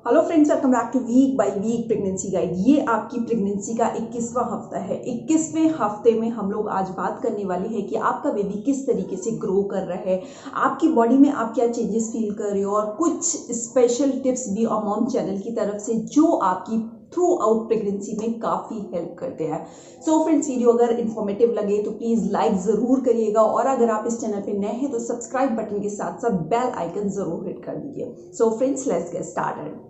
Hello friends, welcome back to week by week pregnancy guide. ये आपकी pregnancy का 21वां हफ्ता है। 21वें हफ्ते में हम लोग आज बात करने वाले हैं कि आपका बेबी किस तरीके से ग्रो कर रहा है, आपकी बॉडी में आप क्या चेंजेस फील कर रहे हो, और कुछ स्पेशल टिप्स भी मॉम चैनल की तरफ से जो आपकी थ्रू आउट प्रेगनेंसी में काफ़ी हेल्प करते हैं। सो फ्रेंड्स, वीडियो अगर इन्फॉर्मेटिव लगे तो प्लीज़ लाइक ज़रूर करिएगा, और अगर आप इस चैनल पे नए हैं तो सब्सक्राइब बटन के साथ साथ बेल आइकन ज़रूर हिट कर दीजिए। So friends, let's get started.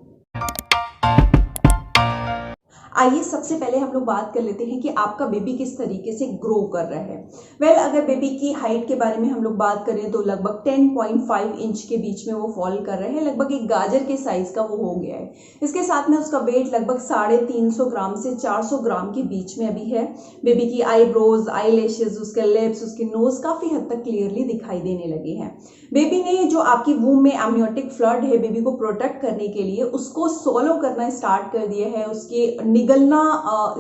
आइए सबसे पहले हम लोग बात कर लेते हैं कि आपका बेबी किस तरीके से ग्रो कर रहा है। वेल, अगर बेबी की हाइट के बारे में हम लोग बात करें तो लगभग 10.5 इंच के बीच में वो फॉल कर रहे हैं। लगभग एक गाजर के साइज का वो हो गया है। इसके साथ में उसका वेट लगभग 350 ग्राम से 400 ग्राम के बीच में अभी है। बेबी की आईब्रोज, आई लैशेज, उसके लिप्स, उसके नोज काफी हद तक क्लियरली दिखाई देने लगे हैं। बेबी ने जो आपकी वूम में एमनियोटिक फ्लड है, बेबी को प्रोटेक्ट करने के लिए उसको सॉलो करना स्टार्ट कर दिया है, उसके निगलना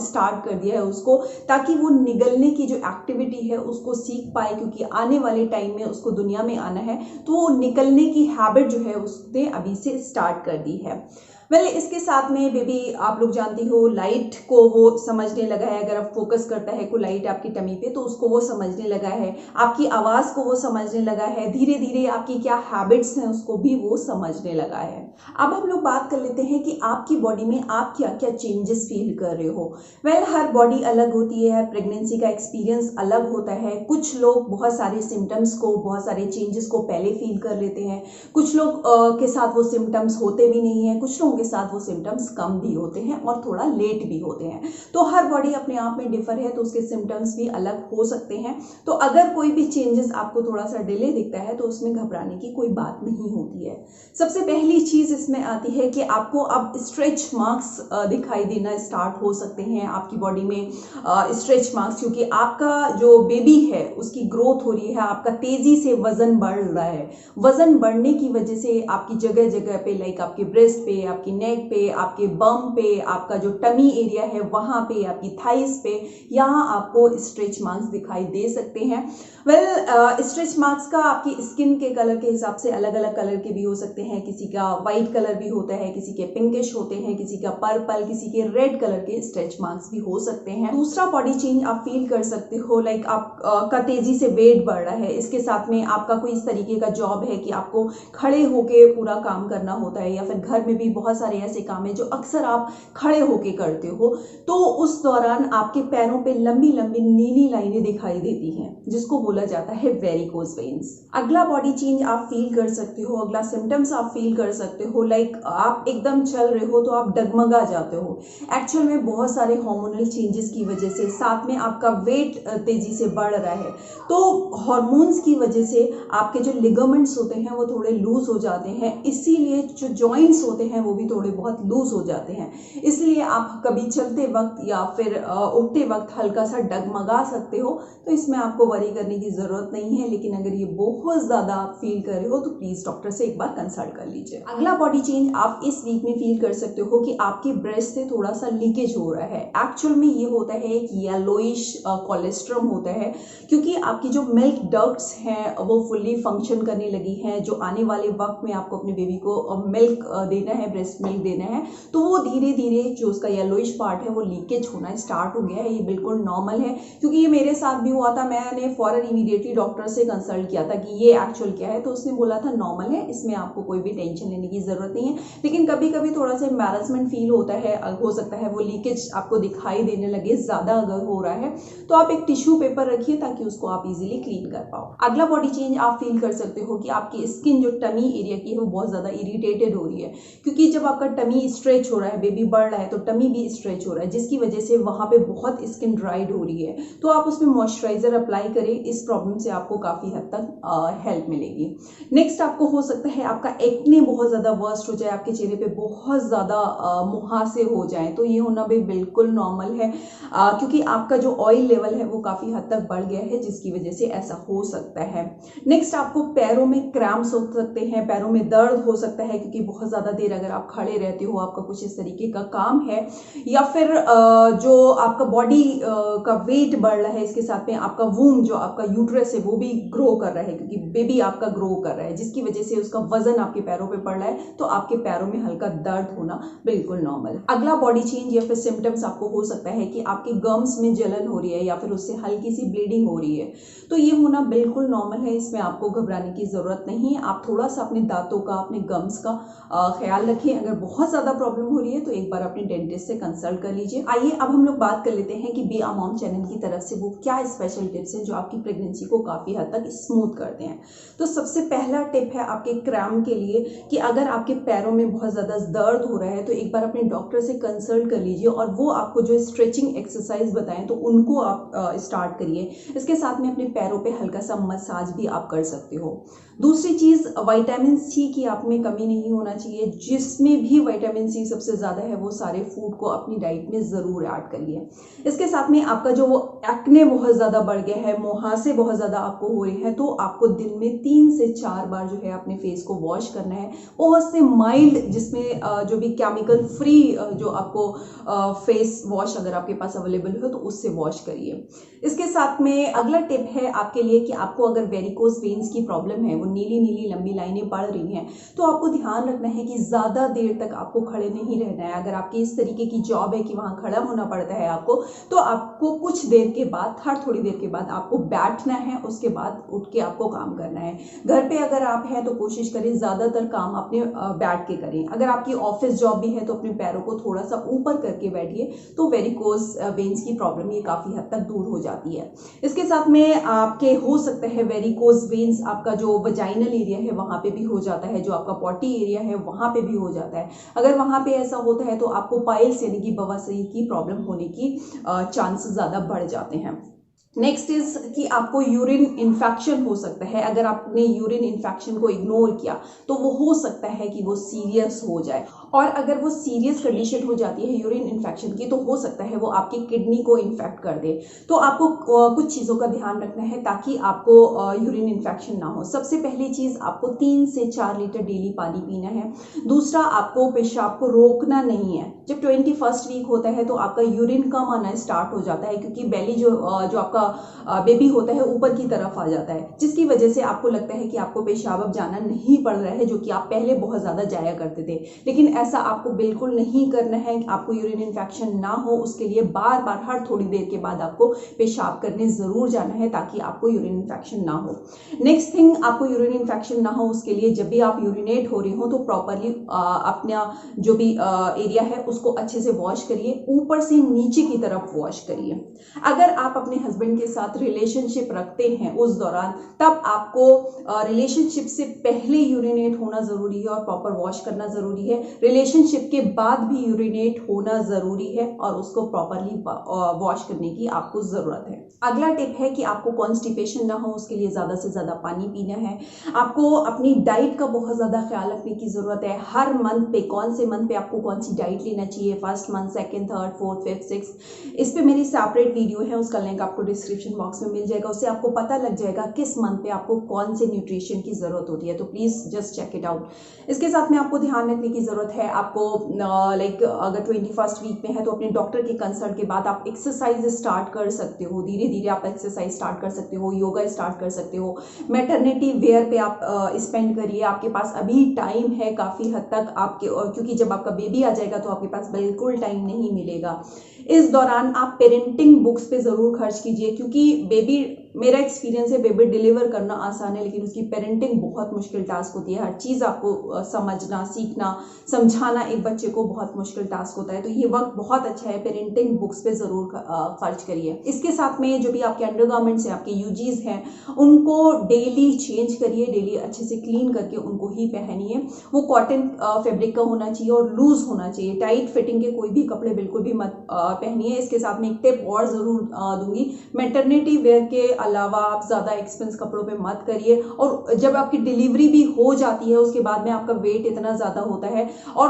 स्टार्ट कर दिया है उसको, ताकि वो निगलने की जो एक्टिविटी है उसको सीख पाए, क्योंकि आने वाले टाइम में उसको दुनिया में आना है। तो वो निकलने की हैबिट जो है उसने अभी से स्टार्ट कर दी है। वेल, इसके साथ में बेबी, आप लोग जानती हो, लाइट को वो समझने लगा है। अगर आप फोकस करता है कोई लाइट आपकी टमी पे तो उसको वो समझने लगा है। आपकी आवाज़ को वो समझने लगा है। धीरे धीरे आपकी क्या हैबिट्स हैं उसको भी वो समझने लगा है। अब हम लोग बात कर लेते हैं कि आपकी बॉडी में आप क्या क्या चेंजेस फील कर रहे हो। वेल, हर बॉडी अलग होती है, प्रेगनेंसी का एक्सपीरियंस अलग होता है। कुछ लोग बहुत सारे सिम्टम्स को, बहुत सारे चेंजेस को पहले फील कर लेते हैं। कुछ लोग के साथ वो सिम्टम्स होते भी नहीं हैं। कुछ लोगों के साथ वो सिम्टम्स कम भी होते हैं और थोड़ा लेट भी होते हैं। तो हर बॉडी अपने आप में डिफर है, तो उसके सिम्टम्स भी अलग हो सकते हैं। तो अगर कोई भी चेंजेस आपको थोड़ा सा डिले दिखता है तो उसमें घबराने की कोई बात नहीं होती है। सबसे पहली चीज इसमें आती है कि आपको अब स्ट्रेच मार्क्स दिखाई देना स्टार्ट हो सकते हैं आपकी बॉडी में। स्ट्रेच मार्क्स, क्योंकि आपका जो बेबी है उसकी ग्रोथ हो रही है, आपका तेजी से वजन बढ़ रहा है। वजन बढ़ने की वजह से आपकी जगह जगह पे, लाइक आपके ब्रेस्ट पे, आपकी नेक पे, आपके बम पे, आपका जो टमी एरिया है वहां पे, आपकी थाइस पे, यहाँ आपको स्ट्रेच मार्क्स दिखाई दे सकते हैं। वेल, स्ट्रेच मार्क्स का आपकी स्किन के कलर के हिसाब से अलग अलग कलर के भी हो सकते हैं। किसी का व्हाइट कलर भी होता है, किसी के पिंकिश होते हैं, किसी का पर्पल, किसी के रेड कलर के स्ट्रेच मार्क्स भी हो सकते हैं। दूसरा बॉडी चेंज आप फील कर सकते हो, लाइक आपका तेजी से वेट बढ़ रहा है। इसके साथ में आपका कोई इस तरीके का जॉब है कि आपको खड़े होके पूरा काम करना होता है, या फिर घर में भी बहुत सारे ऐसे काम है जो अक्सर आप खड़े होके करते हो। तो उस दौरान आपके पैरों पे लंबी लंबी नीली लाइनें दिखाई देती हैं, जिसको बोला जाता है वेरिकोज वेन्स। अगला बॉडी चेंज आप फील कर सकते हो, अगला सिम्टम्स आप फील कर सकते हो, लाइक आप एकदम चल रहे हो तो आप डगमगा जाते हो। एक्चुअल में बहुत सारे हार्मोनल चेंजेस की वजह से, साथ में आपका वेट तेजी से बढ़ रहा है। तो हार्मोन्स की वजह से आपके जो लिगामेंट्स होते हैं वो थोड़े लूज हो जाते हैं, इसीलिए जो जॉइंट्स होते हैं वो भी थोड़े बहुत लूज हो जाते हैं। इसलिए आप कभी चलते वक्त या फिर उठते वक्त हल्का सा डगमगा सकते हो। तो इसमें आपको वरी करने की जरूरत नहीं है, लेकिन अगर ये बहुत ज्यादा आप फील कर रहे हो तो प्लीज डॉक्टर से एक बार कंसल्ट कर लीजिए। अगला बॉडी चेंज आप इस वीक में फील कर सकते हो कि आपके ब्रेस्ट से थोड़ा सा लीकेज हो रहा है। एक्चुअल में ये होता है एक येलोइश कोलेस्ट्रम होता है, क्योंकि आपकी जो मिल्क डक्ट्स हैं वो फुल्ली फंक्शन करने लगी हैं। जो आने वाले वक्त में आपको अपने बेबी को मिल्क देना है, ब्रेस्ट मिल्क देना है, तो वो धीरे धीरे जो उसका येलोइश पार्ट है वो लीकेज होना स्टार्ट हो गया है। ये बिल्कुल नॉर्मल है, क्योंकि ये मेरे साथ भी हुआ था। मैंने फौरन इमीडिएटली डॉक्टर से कंसल्ट किया था कि ये एक्चुअल क्या है, तो उसने बोला था नॉर्मल है, इसमें आपको कोई भी टेंशन लेने की जरूरत नहीं है। लेकिन कभी कभी थोड़ा सा एम्बैरेसमेंट फील होता है, हो सकता है वो लीकेज आपको दिखाई देने लगे ज्यादा अगर हो रहा है, तो आप एक टिश्यू पेपर रखिए ताकि उसको आप इजीली क्लीन कर पाओ। अगला बॉडी चेंज आप फील कर सकते हो कि आपकी स्किन जो टमी एरिया की है वो बहुत ज्यादा इरिटेटेड हो रही है, क्योंकि जब आपका टमी स्ट्रेच हो रहा है, बेबी बढ़ रहा है, तो टमी भी स्ट्रेच हो रहा है, जिसकी वजह से वहां पे बहुत स्किन ड्राइड हो रही है। तो आप उसमें मॉइस्चराइजर अप्लाई करें, इस प्रॉब्लम से आपको काफी हद तक हेल्प मिलेगी। नेक्स्ट आपको हो सकता है आपका एक्ने बहुत ज्यादा वर्स्ट हो जाए, आपके चेहरे पे बहुत ज्यादा मुहासे हो जाए, तो ये होना भी बिल्कुल नॉर्मल है, क्योंकि आपका जो ऑयल लेवल है वो काफी हद तक बढ़ गया है, जिसकी वजह से ऐसा हो सकता है। नेक्स्ट आपको पैरों में क्रैम्प्स हो सकते हैं, पैरों में दर्द हो सकता है, क्योंकि बहुत ज्यादा देर अगर आप खड़े रहते हो, आपका कुछ इस तरीके का काम है, या फिर जो आपका बॉडी का वेट बढ़ रहा है, इसके साथ में आपका वूम जो आपका यूट्रस है वो भी ग्रो कर रहा है, क्योंकि बेबी आपका ग्रो कर रहा है, जिसकी वजह से उसका वजन आपके पैरों पे पड़ रहा है, तो आपके पैरों में हल्का दर्द होना बिल्कुल नॉर्मल। अगला बॉडी चेंज या फिर सिम्टम्स आपको हो सकता है कि आपके गम्स में जलन हो रही है या फिर उससे हल्की सी ब्लीडिंग हो रही है, तो ये होना बिल्कुल नॉर्मल है, इसमें आपको घबराने की जरूरत नहीं है। आप थोड़ा सा अपने दांतों का, अपने गम्स का ख्याल रखिए। अगर बहुत ज्यादा प्रॉब्लम हो रही है तो एक बार अपने डेंटिस्ट से कंसल्ट कर लीजिए। आइए अब हम लोग बात कर लेते हैं कि बी अ मॉम चैनल की तरफ से वो क्या स्पेशल टिप्स हैं जो आपकी प्रेगनेंसी को काफी हद तक स्मूथ करते हैं। तो सबसे पहला टिप है आपके क्रैम्प के लिए कि अगर आपके पैरों में बहुत ज्यादा दर्द हो रहा है तो एक बार अपने डॉक्टर से कंसल्ट कर लीजिए और वो आपको जो स्ट्रेचिंग एक्सरसाइज बताएं तो उनको आप स्टार्ट करिए। इसके साथ में अपने पैरों पे हल्का सा मसाज भी आप कर सकते हो। दूसरी चीज, विटामिन सी की आप में कमी नहीं होना चाहिए। जिसमें भी विटामिन सी सबसे ज्यादा है वो सारे फूड को अपनी डाइट में जरूर ऐड करिए। इसके साथ में आपका जो वो एक्ने बहुत ज्यादा बढ़ गया है, मुहासे बहुत ज्यादा आपको हो रहे हैं, तो आपको दिन में 3 से 4 बार जो है अपने फेस को वॉश करना है, बहुत से माइल्ड जिसमें जो भी केमिकल फ्री जो आपको फेस वॉश अगर आपके पास अवेलेबल हो तो उससे वॉश करिए। इसके साथ में अगला टिप है आपके लिए कि आपको अगर वेरिकोज वेन्स की प्रॉब्लम है, वो नीली नीली लंबी लाइनें पड़ रही हैं, तो आपको ध्यान रखना है कि ज्यादा देर तक आपको खड़े नहीं रहना है। अगर आपकी इस तरीके की जॉब है कि वहां खड़ा होना पड़ता है आपको, तो आपको कुछ देर के बाद, हर थोड़ी देर के बाद आपको बैठना है, उसके बाद उठ के आपको काम करना है। घर पे अगर आप हैं तो कोशिश करें ज्यादातर काम अपने बैठ के करें। अगर आपकी ऑफिस जॉब भी है तो अपने पैरों को थोड़ा सा ऊपर करके बैठिए, तो वेरिकोज वेन्स की प्रॉब्लम ये काफी हद तक दूर हो जाती है। इसके साथ में आपके हो सकता है वेरिकोज वेन्स आपका जो वजाइनल एरिया है वहां पे भी हो जाता है, जो आपका पॉटी एरिया है वहां पे भी हो जाता है। अगर वहां पे ऐसा होता है तो आपको पाइल्स यानी कि बवासीर की प्रॉब्लम होने की चांसेस ज्यादा बढ़ जाते हैं। नेक्स्ट इज कि आपको यूरिन इन्फेक्शन हो सकता है। अगर आपने यूरिन इन्फेक्शन को इग्नोर किया तो वो हो सकता है कि वो सीरियस हो जाए, और अगर वो सीरियस कंडीशन हो जाती है यूरिन इन्फेक्शन की तो हो सकता है वो आपकी किडनी को इन्फेक्ट कर दे। तो आपको कुछ चीज़ों का ध्यान रखना है ताकि आपको यूरिन इन्फेक्शन ना हो। सबसे पहली चीज़, आपको 3 से 4 लीटर डेली पानी पीना है। दूसरा, आपको पेशाब को रोकना नहीं है। जब 21st वीक होता है तो आपका यूरिन कम आना स्टार्ट हो जाता है, क्योंकि बेली जो आपका बेबी होता है ऊपर की तरफ आ जाता है, जिसकी वजह से आपको लगता है कि आपको पेशाब अब जाना नहीं पड़ रहा है, जो कि आप पहले बहुत ज्यादा जाया करते थे। लेकिन ऐसा आपको बिल्कुल नहीं करना है। आपको यूरिन इन्फेक्शन ना हो उसके लिए बार बार हर थोड़ी देर के बाद आपको पेशाब करने जरूर जाना है ताकि आपको यूरिन इन्फेक्शन ना हो। नेक्स्ट थिंग, आपको यूरिन इन्फेक्शन ना हो उसके लिए जब भी आप यूरिनेट हो रहे हो तो प्रॉपरली अपना जो भी एरिया है उसको अच्छे से वॉश करिए, ऊपर से नीचे की तरफ वॉश करिए। अगर आप अपने हस्बैंड के साथ रिलेशनशिप रखते हैं उस दौरान, तब आपको रिलेशनशिप से पहले यूरिनेट होना जरूरी है और प्रॉपर वॉश करना जरूरी है। रिलेशनशिप के बाद भी यूरिनेट होना जरूरी है और उसको प्रॉपरली वॉश करने की आपको जरूरत है। अगला टिप है कि आपको कॉन्स्टिपेशन ना हो उसके लिए ज्यादा से ज्यादा पानी पीना है। आपको अपनी डाइट का बहुत ज्यादा ख्याल रखने की जरूरत है। हर मंथ पे, कौन से मंथ पे आपको कौन सी डाइट लेना चाहिए, first month, second, third, fourth, fifth, sixth, इस पे मेरी सेपरेट वीडियो है, उसका लिंक आपको डिस्क्रिप्शन बॉक्स में मिल जाएगा। उससे आपको पता लग जाएगा किस मंथ पे आपको कौन से न्यूट्रिशन की जरूरत होती है, तो please just check it out. इसके साथ में आपको ध्यान रखने की जरूरत है, आपको लाइक अगर 21st वीक में है तो अपने डॉक्टर के कंसल्ट के बाद आप एक्सरसाइज स्टार्ट कर सकते हो। धीरे धीरे आप एक्सरसाइज स्टार्ट कर सकते हो, योगा स्टार्ट कर सकते हो। मैटरनिटी वेयर पे आप स्पेंड करिए, आपके पास अभी टाइम है काफी हद तक आपके, क्योंकि जब आपका बेबी आ जाएगा तो आपके पास बिल्कुल टाइम नहीं मिलेगा। इस दौरान आप पेरेंटिंग बुक्स पे जरूर खर्च कीजिए, क्योंकि बेबी, मेरा एक्सपीरियंस है, बेबी डिलीवर करना आसान है लेकिन उसकी पेरेंटिंग बहुत मुश्किल टास्क होती है। हर चीज आपको समझना, सीखना, समझाना एक बच्चे को बहुत मुश्किल टास्क होता है। तो ये वक्त बहुत अच्छा है, पेरेंटिंग बुक्स पे जरूर खर्च करिए। इसके साथ में जो भी आपके अंडरगारमेंट्स हैं, आपके यूजीज हैं, उनको डेली चेंज करिए, डेली अच्छे से क्लीन करके उनको ही पहनिए। वो कॉटन फैब्रिक का होना चाहिए और लूज होना चाहिए। टाइट फिटिंग के कोई भी कपड़े बिल्कुल भी मत पहनिए। इसके साथ में एक टिप और जरूर दूंगी, मैटरनिटी वेयर के अलावा आप ज़्यादा एक्सपेंस कपड़ों पे मत करिए। और जब आपकी डिलीवरी भी हो जाती है उसके बाद में आपका वेट इतना ज़्यादा होता है और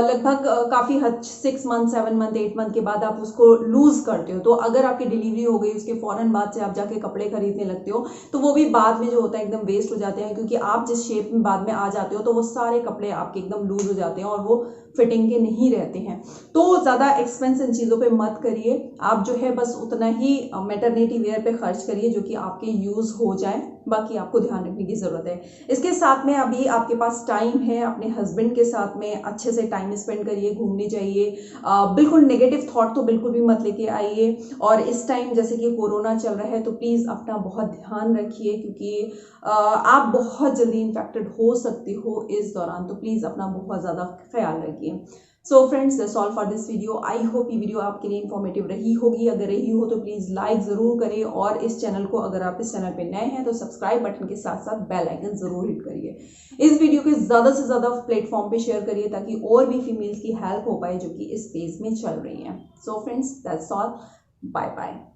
लगभग काफ़ी हद 6 मंथ 7 मंथ 8 मंथ के बाद आप उसको लूज़ करते हो। तो अगर आपकी डिलीवरी हो गई उसके फ़ौरन बाद से आप जाके कपड़े खरीदने लगते हो तो वो भी बाद में जो होता है एकदम वेस्ट हो जाते हैं, क्योंकि आप जिस शेप में बाद में आ जाते हो तो वो सारे कपड़े आपके एकदम लूज हो जाते हैं और वो फिटिंग के नहीं रहते हैं। तो ज़्यादा एक्सपेंस इन चीज़ों पे मत करिए। आप जो है बस उतना ही मैटरनिटी वेयर पे खर्च करिए जो कि आपके यूज़ हो जाए, बाकी आपको ध्यान रखने की ज़रूरत है। इसके साथ में अभी आपके पास टाइम है, अपने हस्बैंड के साथ में अच्छे से टाइम स्पेंड करिए, घूमने जाइए। बिल्कुल नेगेटिव थॉट तो बिल्कुल भी मत लेके आइए। और इस टाइम जैसे कि कोरोना चल रहा है तो प्लीज़ अपना बहुत ध्यान रखिए, क्योंकि आप बहुत जल्दी इन्फेक्टेड हो सकते हो इस दौरान। तो प्लीज़ अपना बहुत ज़्यादा ख्याल रखिए। सो friends, that's all for this video. I hope ये वीडियो आपके लिए इन्फॉर्मेटिव रही होगी। अगर रही हो तो प्लीज़ लाइक ज़रूर करिए और इस चैनल को, अगर आप इस चैनल पे नए हैं तो सब्सक्राइब बटन के साथ साथ बेल आइकन ज़रूर हिट करिए। इस वीडियो के ज़्यादा से ज़्यादा प्लेटफॉर्म पे शेयर करिए ताकि और भी फीमेल्स की हेल्प हो पाए जो कि इस स्पेस में चल रही हैं। So friends, that's all, bye bye.